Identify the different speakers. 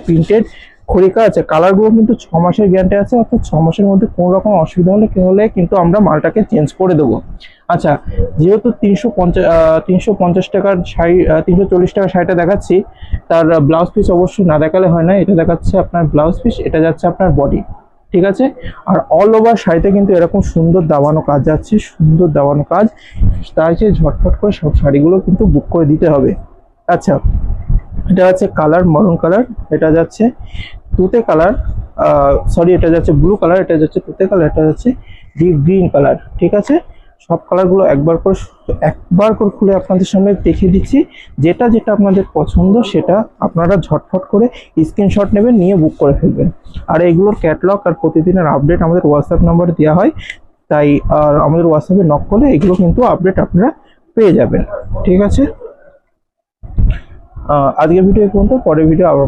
Speaker 1: Printed খড়িকা আছে, কালারগুলো কিন্তু 6 মাসের গ্যারান্টি আছে, অর্থাৎ 6 মাসের মধ্যে কোনো রকম অসুবিধা হলে কিন্তু আমরা মালটাকে চেঞ্জ করে দেবো। আচ্ছা, যেহেতু 350 টাকার শাড়ি, 340 টাকার শাড়িটা দেখাচ্ছি, তার ব্লাউজ পিস অবশ্যই না দেখালে হয় না। এটা দেখাচ্ছে আপনার ব্লাউজ পিস, এটা যাচ্ছে আপনার বডি, ঠিক আছে। আর অল ওভার শাড়িতে কিন্তু এরকম সুন্দর দাবানো কাজ যাচ্ছে, সুন্দর দাবানো কাজ, তাই যে ঝটফট করে সব শাড়িগুলো কিন্তু বুক করে দিতে হবে। আচ্ছা, এটা হচ্ছে কালার মরুন কালার, এটা যাচ্ছে তুতে কালার, সরি এটা যাচ্ছে ব্লু কালার, এটা যাচ্ছে তুতে কালার, এটা যাচ্ছে ডিপ গ্রিন কালার, ঠিক আছে। সব কালারগুলো একবার করে খুলে আপনাদের সামনে দেখিয়ে দিচ্ছি। যেটা যেটা আপনাদের পছন্দ সেটা আপনারা ঝটফট করে স্ক্রিনশট নেবেন, নিয়ে বুক করে ফেলবেন। আর এগুলোর ক্যাটালগ আর প্রতিদিনের আপডেট আমাদের হোয়াটসঅ্যাপ নাম্বারে দেওয়া হয়, তাই আর আমাদের হোয়াটসঅ্যাপে নক করলে এগুলো কিন্তু আপডেট আপনারা পেয়ে যাবেন, ঠিক আছে। আজকের ভিডিও এই পর্যন্ত, পরের ভিডিও আবার